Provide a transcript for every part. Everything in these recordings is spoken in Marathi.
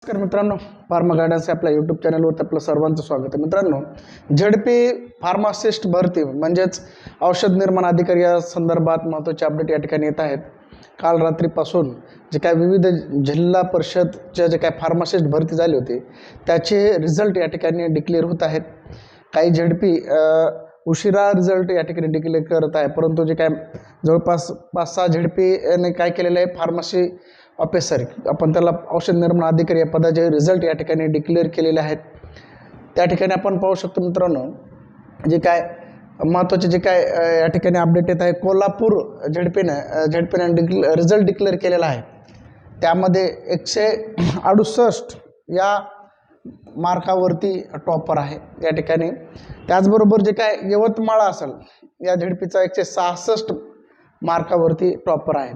नमस्कार मित्रांनो, फार्मा गायडन्स आपल्या यूट्यूब चॅनलवर आपलं सर्वांचं स्वागत आहे. मित्रांनो, झेडपी फार्मासिस्ट भरती म्हणजेच औषध निर्माण अधिकारी या संदर्भात महत्त्वाचे अपडेट या ठिकाणी येत आहेत. काल रात्रीपासून जे काय विविध जिल्हा परिषदच्या जे काय फार्मासिस्ट भरती झाली होती त्याचे रिझल्ट या ठिकाणी डिक्लेअर होत आहेत. काही झेडपी उशिरा रिझल्ट या ठिकाणी डिक्लेअर करत आहे, परंतु जे काय जवळपास 5-6 झेडपीने काय केलेलं आहे, फार्मसी ऑफिसर आपण त्याला औषध निर्माण अधिकारी या पदाचे रिझल्ट या ठिकाणी डिक्लेअर केलेले आहेत. त्या ठिकाणी आपण पाहू शकतो मित्रांनो, जे काय महत्त्वाचे जे काय या ठिकाणी अपडेट येत आहे. कोल्हापूर झेडपीने रिझल्ट डिक्लेअर केलेला आहे. त्यामध्ये 168 या मार्कावरती टॉपर आहे या ठिकाणी. त्याचबरोबर जे काय यवतमाळ असेल या झेडपीचा 166 मार्कावरती टॉपर आहे.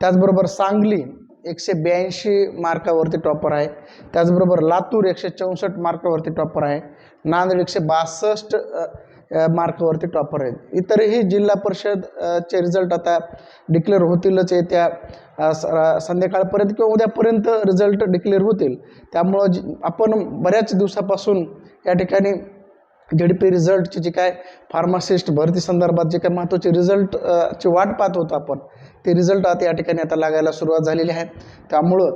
त्याचबरोबर सांगली 182 मार्कावरती टॉपर आहे. त्याचबरोबर लातूर 164 मार्कावरती टॉपर आहे. नांदेड 162 मार्कावरती टॉपर आहेत. इतरही जिल्हा परिषदचे रिझल्ट आता डिक्लेअर होतीलच. येत्या संध्याकाळपर्यंत किंवा उद्यापर्यंत रिझल्ट डिक्लेअर होतील. त्यामुळं आपण बऱ्याच दिवसापासून या ठिकाणी झेडपी रिझल्टची जी काय फार्मासिस्ट भरती संदर्भात जे काय महत्त्वाचे रिझल्टची वाट पाहत होतो आपण, ते रिझल्ट आता या ठिकाणी आता लागायला सुरुवात झालेली आहे. त्यामुळं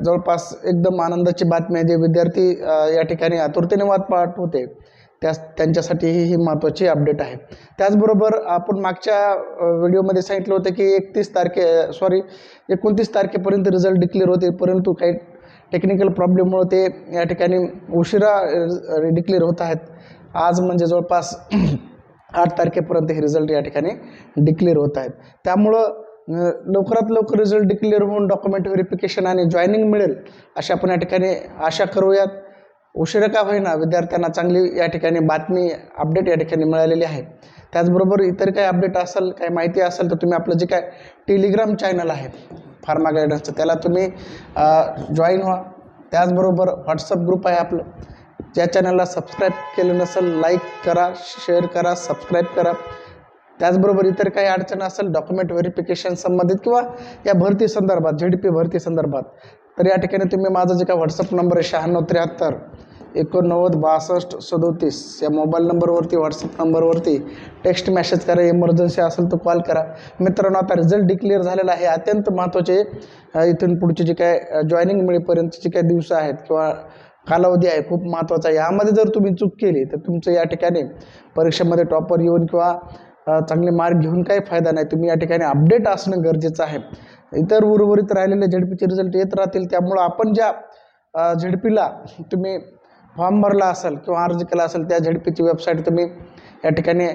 जवळपास एकदम आनंदाची बातमी आहे. जे विद्यार्थी या ठिकाणी आतुरतेने वाट पाहत होते त्यांच्यासाठी ही महत्त्वाची अपडेट आहे. त्याचबरोबर आपण मागच्या व्हिडिओमध्ये सांगितलं होतं की 29 तारखेपर्यंत रिझल्ट डिक्लेअर होते, परंतु काही टेक्निकल प्रॉब्लेममुळे ते या ठिकाणी उशिरा डिक्लेअर होत आहेत. आज म्हणजे जवळपास 8 तारखेपर्यंत हे रिझल्ट या ठिकाणी डिक्लेअर होत आहेत. त्यामुळं लवकरात लवकर रिझल्ट डिक्लेअर होऊन डॉक्युमेंट व्हेरिफिकेशन आणि जॉईनिंग मिळेल अशी आपण या ठिकाणी आशा करूयात. उशिरा का होईना विद्यार्थ्यांना चांगली या ठिकाणी बातमी अपडेट या ठिकाणी मिळालेली आहे. त्याचबरोबर इतर काही अपडेट असेल, काही माहिती असेल तर तुम्ही आपलं जे काय टेलिग्राम चॅनल आहे फार्मा गायडन्सचं त्याला तुम्ही जॉईन व्हा. त्याचबरोबर व्हॉट्सअप ग्रुप आहे आपलं, ज्या चॅनलला सबस्क्राईब केलं नसेल लाईक करा, शेअर करा, सबस्क्राईब करा. त्याचबरोबर इतर काही अडचण असेल डॉक्युमेंट व्हेरिफिकेशन संबंधित किंवा या भरती संदर्भात झेडपी भरती संदर्भात, तर या ठिकाणी तुम्ही माझा जे काय व्हॉट्सअप नंबर आहे 9673 89 62 37 या मोबाईल नंबरवरती व्हॉट्सअप नंबरवरती टेक्स्ट मेसेज करा. इमर्जन्सी असेल तर कॉल करा. मित्रांनो, आता रिझल्ट डिक्लेअर झालेला आहे. अत्यंत महत्त्वाचे इथून पुढचे जे काय जॉईनिंग मिळेपर्यंत जे काही दिवस आहेत किंवा कालावधी आहे खूप महत्त्वाचा आहे. यामध्ये जर तुम्ही चूक केली तर तुमचं या ठिकाणी परीक्षेमध्ये टॉपर येऊन किंवा चांगले मार्क घेऊन काही फायदा नाही. तुम्ही या ठिकाणी अपडेट असणं गरजेचं आहे. इतर उर्वरित राहिलेले झेडपीचे रिझल्ट येत राहतील. त्यामुळं आपण ज्या झेडपीला तुम्ही फॉर्म भरला असेल किंवा अर्ज केला असेल त्या झेडपीची वेबसाईट तुम्ही या ठिकाणी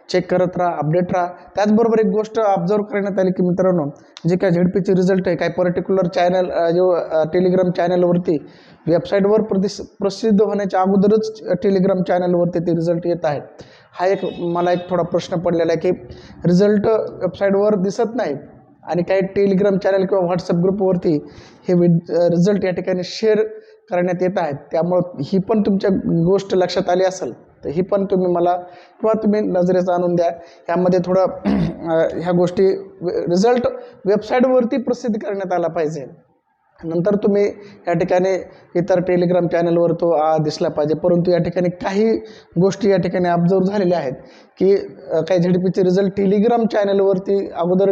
चेक करत राहा, अपडेट राहा. त्याचबरोबर एक गोष्ट ऑब्झर्व करण्यात आली की मित्रांनो, जे काय झेडपीचे रिझल्ट आहे काही पर्टिक्युलर चॅनल जो टेलिग्राम चॅनलवरती वेबसाईटवर प्रसिद्ध होण्याच्या अगोदरच टेलिग्राम चॅनलवरती ते रिझल्ट येत आहेत. हा मला एक थोडा प्रश्न पडलेला आहे की रिझल्ट वेबसाईटवर दिसत नाही आणि काही टेलिग्राम चॅनल किंवा व्हॉट्सअप ग्रुपवरती हे रिझल्ट या ठिकाणी शेअर करण्यात येत आहेत. त्यामुळं ही पण तुमच्या गोष्ट लक्षात आली असेल तर ही पण तुम्ही मला किंवा तुम्ही नजरेस आणून द्या. ह्यामध्ये थोडं ह्या गोष्टी रिझल्ट वेबसाईटवरती प्रसिद्ध करण्यात आला पाहिजे, नंतर तुम्ही या ठिकाणी इतर टेलिग्राम चॅनलवर तो दिसला पाहिजे. परंतु या ठिकाणी काही गोष्टी या ठिकाणी ऑब्झर्व झालेल्या आहेत की काही झेडपीचे रिझल्ट टेलिग्राम चॅनलवरती अगोदर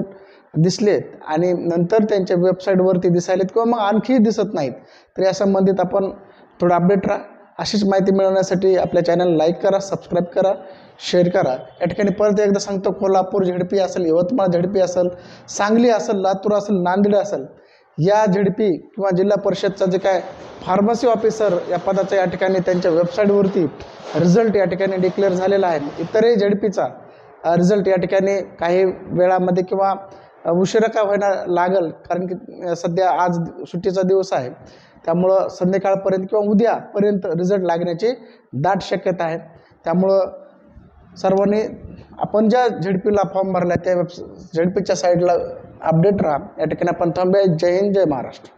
दिसलेत आणि नंतर त्यांच्या वेबसाईटवरती दिसायलेत किंवा मग आणखी दिसत नाहीत. तर या संबंधित आपण थोडं अपडेट राहा. अशीच माहिती मिळवण्यासाठी आपल्या चॅनल लाईक करा, सबस्क्राईब करा, शेअर करा. या ठिकाणी परत एकदा सांगतो, कोल्हापूर झेडपी असेल, यवतमाळ झेडपी असेल, सांगली असेल, लातूर असेल, नांदेड असेल, या झेडपी किंवा जिल्हा परिषदचा जे काय फार्मसी ऑफिसर या पदाचा या ठिकाणी त्यांच्या वेबसाईटवरती रिझल्ट या ठिकाणी डिक्लेअर झालेला आहे. इतरही झेडपीचा रिझल्ट या ठिकाणी काही वेळामध्ये किंवा उशिरा का होईना लागल, कारण की सध्या आज सुट्टीचा दिवस आहे. त्यामुळं संध्याकाळपर्यंत किंवा उद्यापर्यंत रिझल्ट लागण्याची दाट शक्यता आहे. त्यामुळं सर्वांनी आपण ज्या झेडपीला फॉर्म भरला त्या झेडपीच्या साईडला अपडेट राहा. या ठिकाणी आपण थांबूया. जय हिंद, जय महाराष्ट्र.